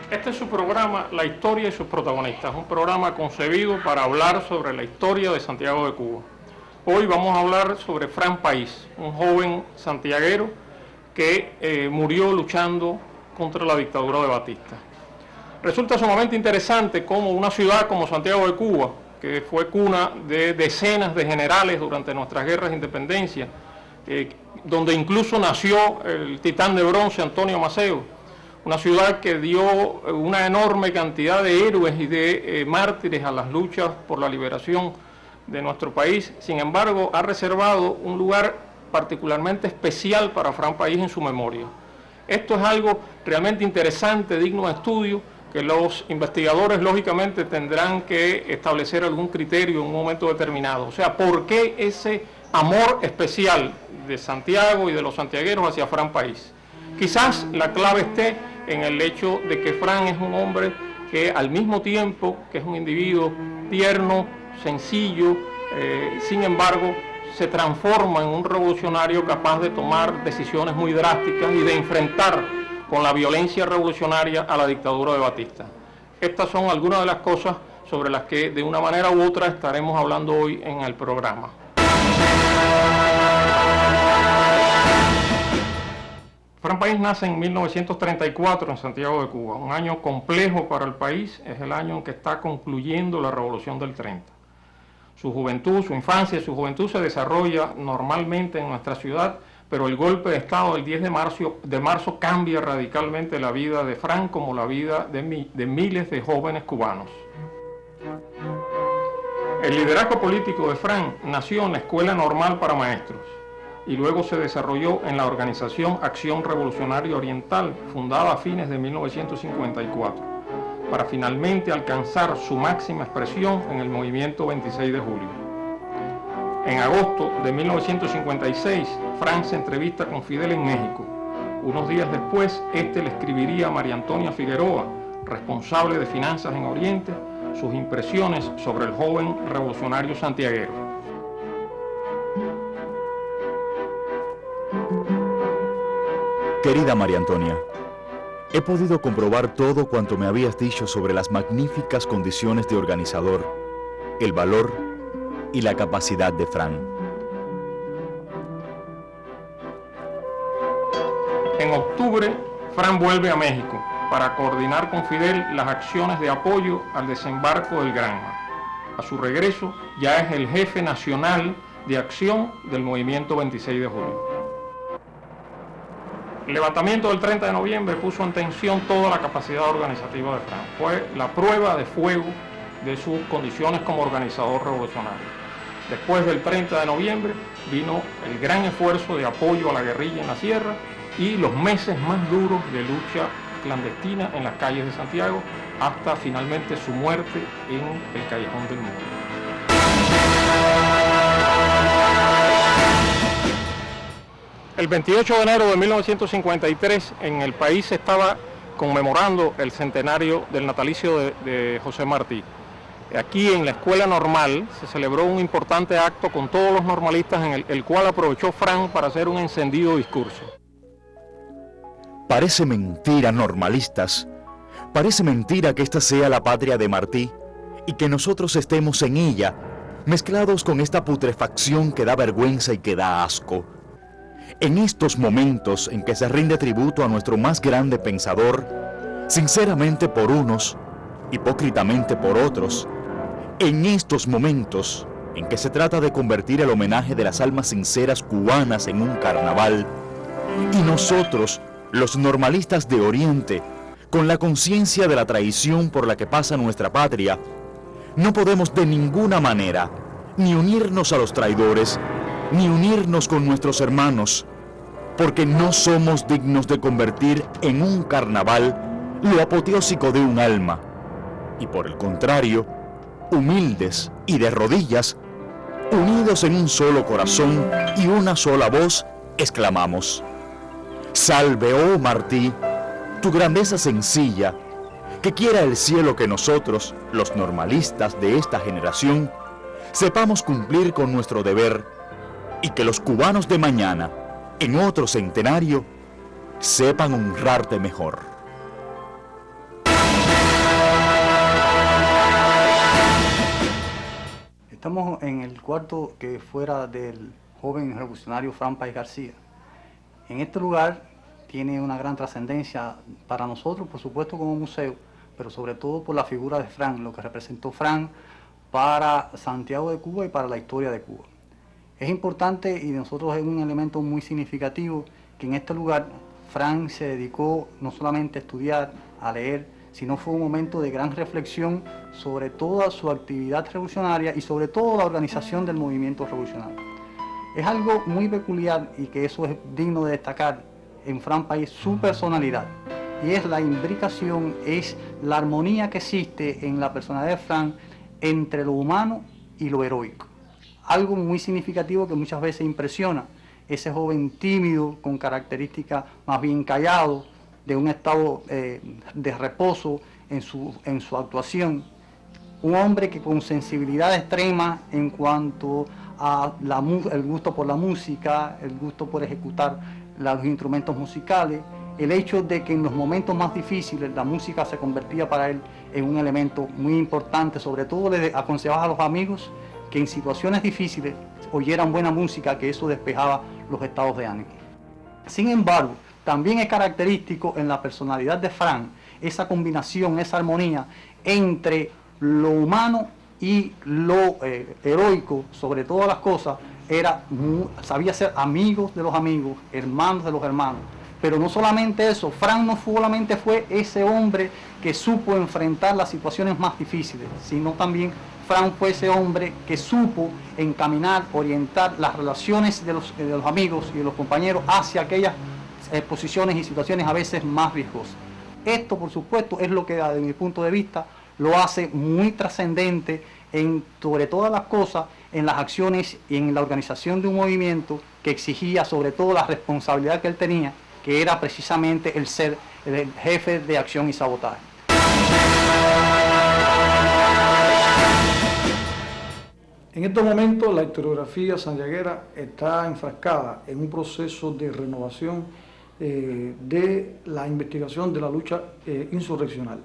Este es su programa, La Historia y sus protagonistas, un programa concebido para hablar sobre la historia de Santiago de Cuba. Hoy vamos a hablar sobre Fran País, un joven santiaguero que murió luchando contra la dictadura de Batista. Resulta sumamente interesante cómo una ciudad como Santiago de Cuba, que fue cuna de decenas de generales durante nuestras guerras de independencia, donde incluso nació el titán de bronce Antonio Maceo, una ciudad que dio una enorme cantidad de héroes y de mártires a las luchas por la liberación de nuestro país. Sin embargo, ha reservado un lugar particularmente especial para Fran País en su memoria. Esto es algo realmente interesante, digno de estudio, que los investigadores lógicamente tendrán que establecer algún criterio en un momento determinado. O sea, ¿por qué ese amor especial de Santiago y de los santiagueros hacia Fran País? Quizás la clave esté en el hecho de que Fran es un hombre que al mismo tiempo que es un individuo tierno, sencillo, sin embargo se transforma en un revolucionario capaz de tomar decisiones muy drásticas y de enfrentar con la violencia revolucionaria a la dictadura de Batista. Estas son algunas de las cosas sobre las que de una manera u otra estaremos hablando hoy en el programa. Fran País nace en 1934 en Santiago de Cuba, un año complejo para el país, es el año en que está concluyendo la Revolución del 30. Su juventud, su infancia y su juventud se desarrolla normalmente en nuestra ciudad, pero el golpe de Estado del 10 de marzo cambia radicalmente la vida de Fran como la vida de miles de jóvenes cubanos. El liderazgo político de Fran nació en la Escuela Normal para Maestros y luego se desarrolló en la organización Acción Revolucionaria Oriental, fundada a fines de 1954, para finalmente alcanzar su máxima expresión en el movimiento 26 de julio. En agosto de 1956, Fran se entrevista con Fidel en México. Unos días después, este le escribiría a María Antonia Figueroa, responsable de finanzas en Oriente, sus impresiones sobre el joven revolucionario santiaguero. Querida María Antonia, he podido comprobar todo cuanto me habías dicho sobre las magníficas condiciones de organizador, el valor y la capacidad de Fran. En octubre, Fran vuelve a México para coordinar con Fidel las acciones de apoyo al desembarco del Granma. A su regreso, ya es el jefe nacional de acción del movimiento 26 de julio. El levantamiento del 30 de noviembre puso en tensión toda la capacidad organizativa de Fran. Fue la prueba de fuego de sus condiciones como organizador revolucionario. Después del 30 de noviembre vino el gran esfuerzo de apoyo a la guerrilla en la sierra y los meses más duros de lucha clandestina en las calles de Santiago, hasta finalmente su muerte en el Callejón del Muro. El 28 de enero de 1953 en el país se estaba conmemorando el centenario del natalicio de José Martí. Aquí en la Escuela Normal se celebró un importante acto con todos los normalistas en el cual aprovechó Fran para hacer un encendido discurso. Parece mentira, normalistas. Parece mentira que esta sea la patria de Martí y que nosotros estemos en ella, mezclados con esta putrefacción que da vergüenza y que da asco. En estos momentos en que se rinde tributo a nuestro más grande pensador, sinceramente por unos, hipócritamente por otros, en estos momentos en que se trata de convertir el homenaje de las almas sinceras cubanas en un carnaval, y nosotros, los normalistas de Oriente, con la conciencia de la traición por la que pasa nuestra patria, no podemos de ninguna manera ni unirnos a los traidores, ni unirnos con nuestros hermanos, porque no somos dignos de convertir en un carnaval lo apoteósico de un alma, y por el contrario, humildes y de rodillas, unidos en un solo corazón y una sola voz, exclamamos: Salve, oh Martí, tu grandeza sencilla, que quiera el cielo que nosotros, los normalistas de esta generación, sepamos cumplir con nuestro deber, y que los cubanos de mañana, en otro centenario, sepan honrarte mejor. Estamos en el cuarto que fuera del joven revolucionario Fran Páez García. En este lugar tiene una gran trascendencia para nosotros, por supuesto como museo, pero sobre todo por la figura de Fran, lo que representó Fran para Santiago de Cuba y para la historia de Cuba. Es importante y nosotros es un elemento muy significativo que en este lugar Fran se dedicó no solamente a estudiar, a leer, sino fue un momento de gran reflexión sobre toda su actividad revolucionaria y sobre todo la organización del movimiento revolucionario. Es algo muy peculiar y que eso es digno de destacar en Fran Páez, su personalidad. Y es la imbricación, es la armonía que existe en la personalidad de Fran entre lo humano y lo heroico. Algo muy significativo que muchas veces impresiona. Ese joven tímido, con características más bien callado, de un estado de reposo en su actuación. Un hombre que con sensibilidad extrema en cuanto a el gusto por la música, el gusto por ejecutar los instrumentos musicales, el hecho de que en los momentos más difíciles la música se convertía para él en un elemento muy importante. Sobre todo le aconsejaba a los amigos que en situaciones difíciles oyeran buena música, que eso despejaba los estados de ánimo. Sin embargo, también es característico en la personalidad de Fran esa combinación, esa armonía entre lo humano y lo heroico. Sobre todas las cosas, sabía ser amigos de los amigos, hermanos de los hermanos. Pero no solamente eso, Fran no solamente fue ese hombre que supo enfrentar las situaciones más difíciles, sino también Fran fue ese hombre que supo encaminar, orientar las relaciones de los amigos y de los compañeros hacia aquellas posiciones y situaciones a veces más riesgosas. Esto, por supuesto, es lo que, desde mi punto de vista, lo hace muy trascendente sobre todas las cosas, en las acciones y en la organización de un movimiento que exigía sobre todo la responsabilidad que él tenía, que era precisamente el ser el jefe de acción y sabotaje. En estos momentos la historiografía santiaguera está enfrascada en un proceso de renovación de la investigación de la lucha insurreccional.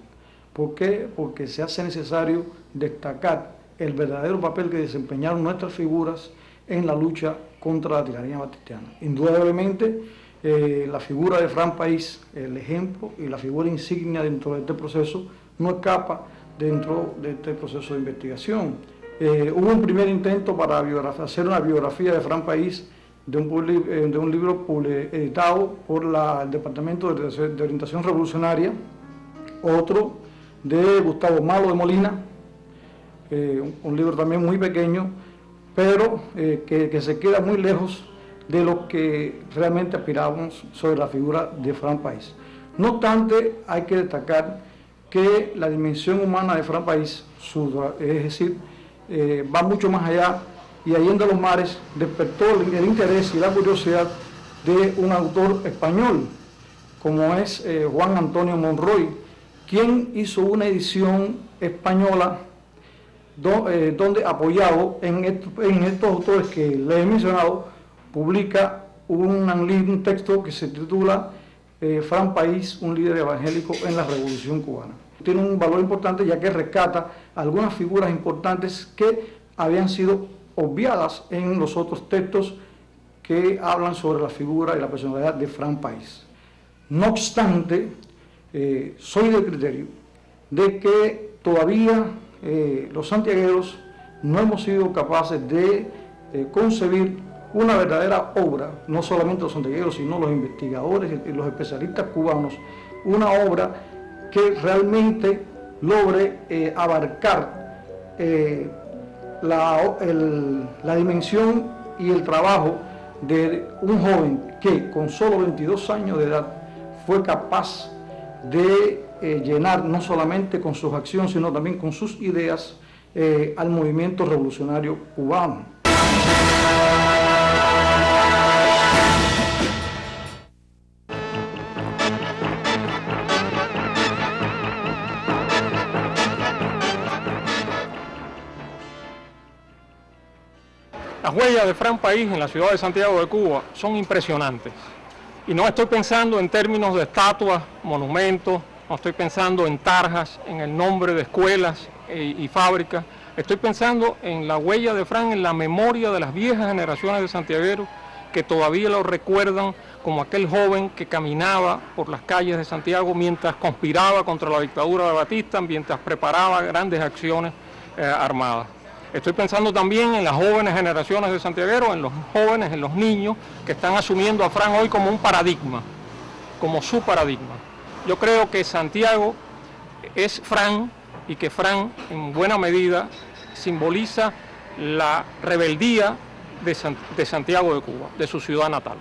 ¿Por qué? Porque se hace necesario destacar el verdadero papel que desempeñaron nuestras figuras en la lucha contra la tiranía batistiana. Indudablemente, la figura de Fran Páez, el ejemplo y la figura insignia dentro de este proceso, no escapa dentro de este proceso de investigación. Hubo un primer intento para hacer una biografía de Fran Páez de un libro editado por el Departamento de Orientación Revolucionaria, otro de Gustavo Malo de Molina, un libro también muy pequeño, pero que se queda muy lejos de lo que realmente aspirábamos sobre la figura de Fran Páez. No obstante, hay que destacar que la dimensión humana de Fran Páez, es decir, va mucho más allá, y Allende los Mares despertó el interés y la curiosidad de un autor español, como es Juan Antonio Monroy, quien hizo una edición española donde, apoyado en estos autores que les he mencionado, publica un texto que se titula Fran Páez, un líder evangélico en la Revolución Cubana. Tiene un valor importante ya que rescata algunas figuras importantes que habían sido obviadas en los otros textos que hablan sobre la figura y la personalidad de Fran Páez. No obstante, soy del criterio de que todavía los santiagueros no hemos sido capaces de concebir una verdadera obra, no solamente los santiagueros, sino los investigadores y los especialistas cubanos, una obra que realmente logre abarcar la dimensión y el trabajo de un joven que con solo 22 años de edad fue capaz de llenar no solamente con sus acciones, sino también con sus ideas al movimiento revolucionario cubano. Las huellas de Fran Páez en la ciudad de Santiago de Cuba son impresionantes. Y no estoy pensando en términos de estatuas, monumentos, no estoy pensando en tarjas, en el nombre de escuelas y fábricas. Estoy pensando en la huella de Fran, en la memoria de las viejas generaciones de santiagueros que todavía lo recuerdan como aquel joven que caminaba por las calles de Santiago mientras conspiraba contra la dictadura de Batista, mientras preparaba grandes acciones armadas. Estoy pensando también en las jóvenes generaciones de santiagueros, en los jóvenes, en los niños que están asumiendo a Fran hoy como un paradigma, como su paradigma. Yo creo que Santiago es Fran y que Fran en buena medida simboliza la rebeldía de Santiago de Cuba, de su ciudad natal.